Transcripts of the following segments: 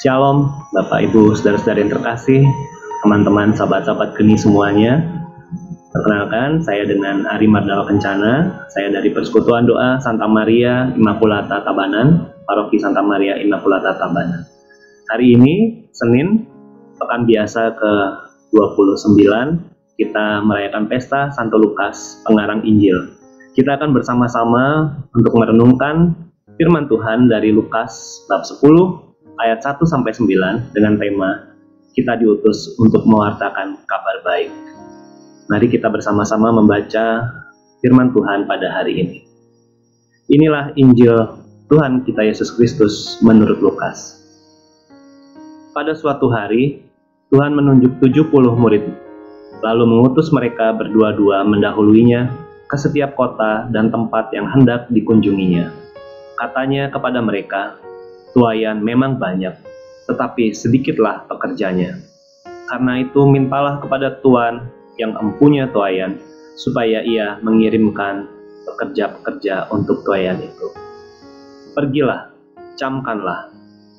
Shalom, Bapak Ibu, saudara-saudara yang terkasih, teman-teman, sahabat-sahabat geni semuanya. Perkenalkan, saya dengan Ari Mardala Kencana. Saya dari Persekutuan Doa Santa Maria Immaculata Tabanan, Paroki Santa Maria Immaculata Tabanan. Hari ini, Senin, pekan biasa ke-29, kita merayakan pesta Santo Lukas, pengarang Injil. Kita akan bersama-sama untuk merenungkan firman Tuhan dari Lukas bab 10 ayat 1-9 dengan tema kita diutus untuk mewartakan kabar baik. Mari kita bersama-sama membaca firman Tuhan pada hari ini. Inilah Injil Tuhan kita Yesus Kristus menurut Lukas. Pada suatu hari, Tuhan menunjuk 70 murid, lalu mengutus mereka berdua-dua mendahuluinya ke setiap kota dan tempat yang hendak dikunjunginya. Katanya kepada mereka, "Tuaian memang banyak, tetapi sedikitlah pekerjanya. Karena itu mintalah kepada Tuan yang empunya tuaian, supaya ia mengirimkan pekerja-pekerja untuk tuaian itu. Pergilah, camkanlah,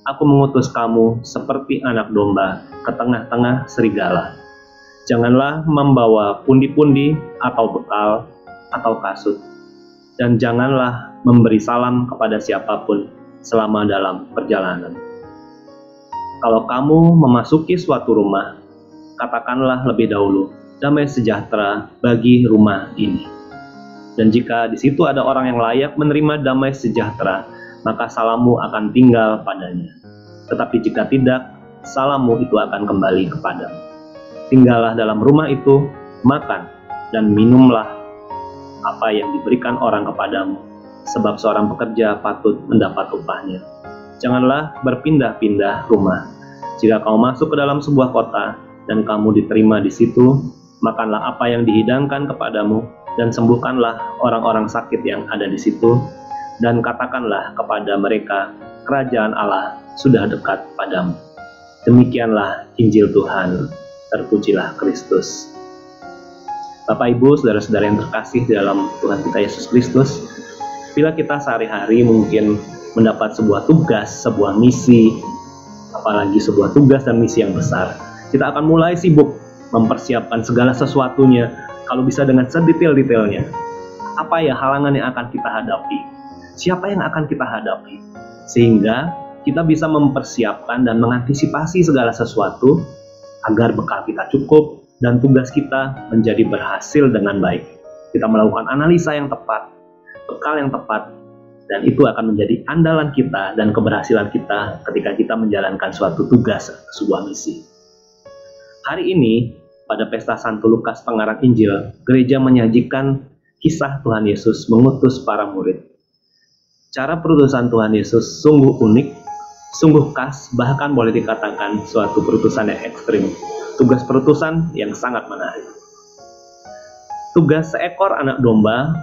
aku mengutus kamu seperti anak domba ke tengah-tengah serigala. Janganlah membawa pundi-pundi atau bekal atau kasut, dan janganlah memberi salam kepada siapapun selama dalam perjalanan. Kalau kamu memasuki suatu rumah, katakanlah lebih dahulu, damai sejahtera bagi rumah ini. Dan jika di situ ada orang yang layak menerima damai sejahtera, maka salammu akan tinggal padanya. Tetapi jika tidak, salammu itu akan kembali kepadamu. Tinggallah dalam rumah itu, makan dan minumlah apa yang diberikan orang kepadamu, sebab seorang pekerja patut mendapat upahnya. Janganlah berpindah-pindah rumah. Jika kamu masuk ke dalam sebuah kota dan kamu diterima di situ, makanlah apa yang dihidangkan kepadamu dan sembuhkanlah orang-orang sakit yang ada di situ, dan katakanlah kepada mereka, kerajaan Allah sudah dekat padamu." Demikianlah Injil Tuhan. Terpujilah Kristus. Bapak Ibu, saudara-saudara yang terkasih di dalam Tuhan kita Yesus Kristus, bila kita sehari-hari mungkin mendapat sebuah tugas, sebuah misi, apalagi sebuah tugas dan misi yang besar, kita akan mulai sibuk mempersiapkan segala sesuatunya, kalau bisa dengan sedetail-detailnya. Apa ya halangan yang akan kita hadapi? Siapa yang akan kita hadapi? Sehingga kita bisa mempersiapkan dan mengantisipasi segala sesuatu agar bekal kita cukup dan tugas kita menjadi berhasil dengan baik. Kita melakukan analisa yang tepat, bekal yang tepat, dan itu akan menjadi andalan kita dan keberhasilan kita ketika kita menjalankan suatu tugas, sebuah misi. Hari ini, pada pesta Santo Lukas pengarang Injil, gereja menyajikan kisah Tuhan Yesus mengutus para murid. Cara perutusan Tuhan Yesus sungguh unik, sungguh khas, bahkan boleh dikatakan suatu perutusan yang ekstrim. Tugas perutusan yang sangat menarik. Tugas seekor anak domba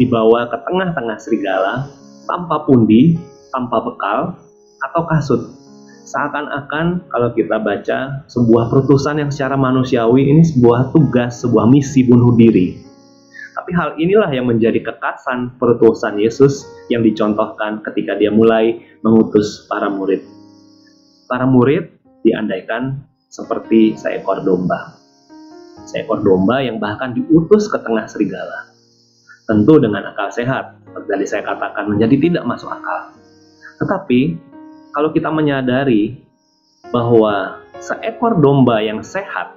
dibawa ke tengah-tengah serigala tanpa pundi, tanpa bekal, atau kasut. Seakan-akan kalau kita baca sebuah perutusan yang secara manusiawi ini sebuah tugas, sebuah misi bunuh diri. Tapi hal inilah yang menjadi kekhasan perutusan Yesus yang dicontohkan ketika dia mulai mengutus para murid. Para murid diandaikan seperti seekor domba. Seekor domba yang bahkan diutus ke tengah serigala. Tentu dengan akal sehat, seperti tadi saya katakan, menjadi tidak masuk akal. Tetapi, kalau kita menyadari bahwa seekor domba yang sehat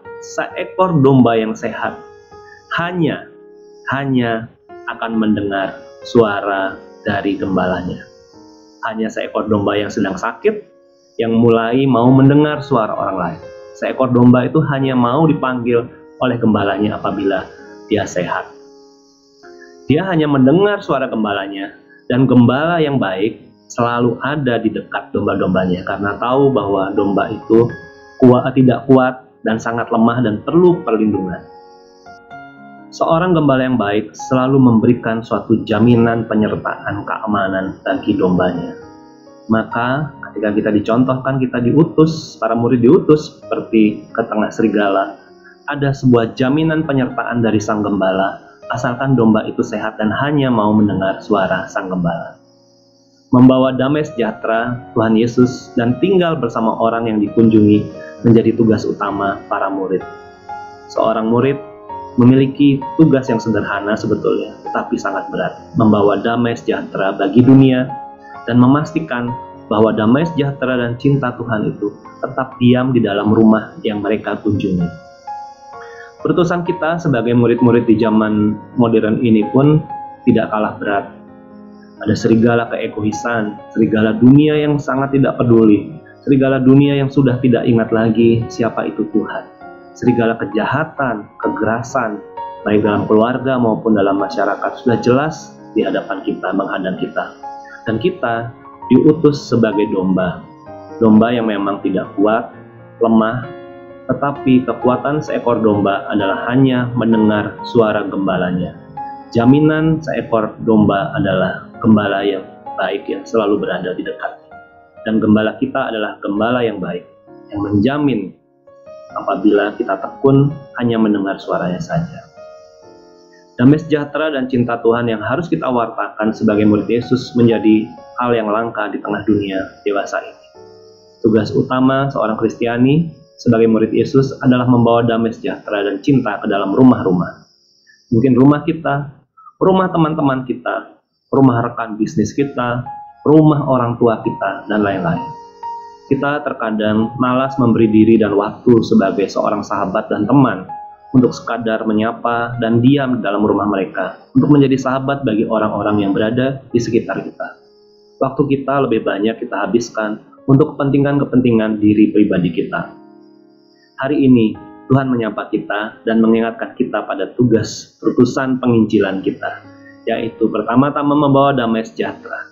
hanya akan mendengar suara dari gembalanya. Hanya seekor domba yang sedang sakit, yang mulai mau mendengar suara orang lain. Seekor domba itu hanya mau dipanggil oleh gembalanya apabila dia sehat. Dia hanya mendengar suara gembalanya, dan gembala yang baik selalu ada di dekat domba-dombanya karena tahu bahwa domba itu tidak kuat dan sangat lemah dan perlu perlindungan. Seorang gembala yang baik selalu memberikan suatu jaminan penyertaan keamanan bagi dombanya. Maka ketika kita dicontohkan, kita diutus, para murid diutus seperti ke tengah serigala, ada sebuah jaminan penyertaan dari sang gembala, asalkan domba itu sehat dan hanya mau mendengar suara sang gembala. Membawa damai sejahtera Tuhan Yesus dan tinggal bersama orang yang dikunjungi menjadi tugas utama para murid. Seorang murid memiliki tugas yang sederhana sebetulnya, tetapi sangat berat, membawa damai sejahtera bagi dunia dan memastikan bahwa damai sejahtera dan cinta Tuhan itu tetap diam di dalam rumah yang mereka kunjungi. Perutusan kita sebagai murid-murid di zaman modern ini pun tidak kalah berat. Ada serigala keegoisan, serigala dunia yang sangat tidak peduli, serigala dunia yang sudah tidak ingat lagi siapa itu Tuhan. Serigala kejahatan, kekerasan, baik dalam keluarga maupun dalam masyarakat sudah jelas di hadapan kita, menghadang kita. Dan kita diutus sebagai domba. Domba yang memang tidak kuat, lemah, tetapi kekuatan seekor domba adalah hanya mendengar suara gembalanya. Jaminan seekor domba adalah gembala yang baik yang selalu berada di dekatnya. Dan gembala kita adalah gembala yang baik, yang menjamin apabila kita tekun hanya mendengar suaranya saja. Damai sejahtera dan cinta Tuhan yang harus kita wartakan sebagai murid Yesus menjadi hal yang langka di tengah dunia dewasa ini. Tugas utama seorang Kristiani sebagai murid Yesus adalah membawa damai sejahtera dan cinta ke dalam rumah-rumah. Mungkin rumah kita, rumah teman-teman kita, rumah rekan bisnis kita, rumah orang tua kita, dan lain-lain. Kita terkadang malas memberi diri dan waktu sebagai seorang sahabat dan teman untuk sekadar menyapa dan diam di dalam rumah mereka, untuk menjadi sahabat bagi orang-orang yang berada di sekitar kita. Waktu kita lebih banyak kita habiskan untuk kepentingan-kepentingan diri pribadi kita. Hari ini Tuhan menyapa kita dan mengingatkan kita pada tugas perutusan penginjilan kita, yaitu pertama-tama membawa damai sejahtera.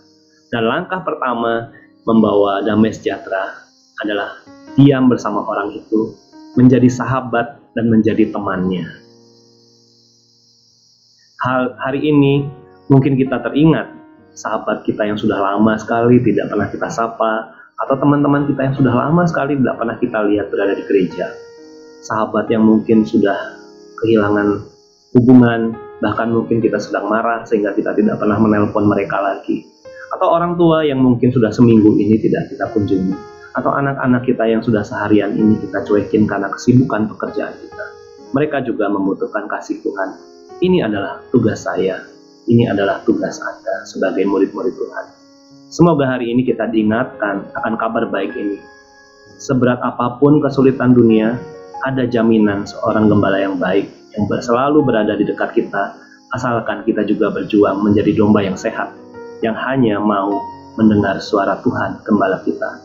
Dan langkah pertama membawa damai sejahtera adalah diam bersama orang itu, menjadi sahabat dan menjadi temannya. Hari ini mungkin kita teringat sahabat kita yang sudah lama sekali tidak pernah kita sapa, atau teman-teman kita yang sudah lama sekali tidak pernah kita lihat berada di gereja. Sahabat yang mungkin sudah kehilangan hubungan, bahkan mungkin kita sedang marah sehingga kita tidak pernah menelpon mereka lagi. Atau orang tua yang mungkin sudah seminggu ini tidak kita kunjungi. Atau anak-anak kita yang sudah seharian ini kita cuekin karena kesibukan pekerjaan kita. Mereka juga membutuhkan kasih Tuhan. Ini adalah tugas saya. Ini adalah tugas Anda sebagai murid-murid Tuhan. Semoga hari ini kita diingatkan akan kabar baik ini. Seberat apapun kesulitan dunia, ada jaminan seorang gembala yang baik yang selalu berada di dekat kita, asalkan kita juga berjuang menjadi domba yang sehat, yang hanya mau mendengar suara Tuhan gembala kita.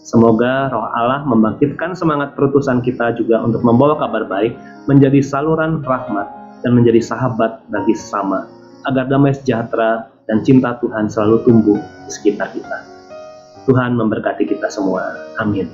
Semoga Roh Allah membangkitkan semangat perutusan kita juga untuk membawa kabar baik menjadi saluran rahmat dan menjadi sahabat bagi sesama, agar damai sejahtera dan cinta Tuhan selalu tumbuh di sekitar kita. Tuhan memberkati kita semua. Amin.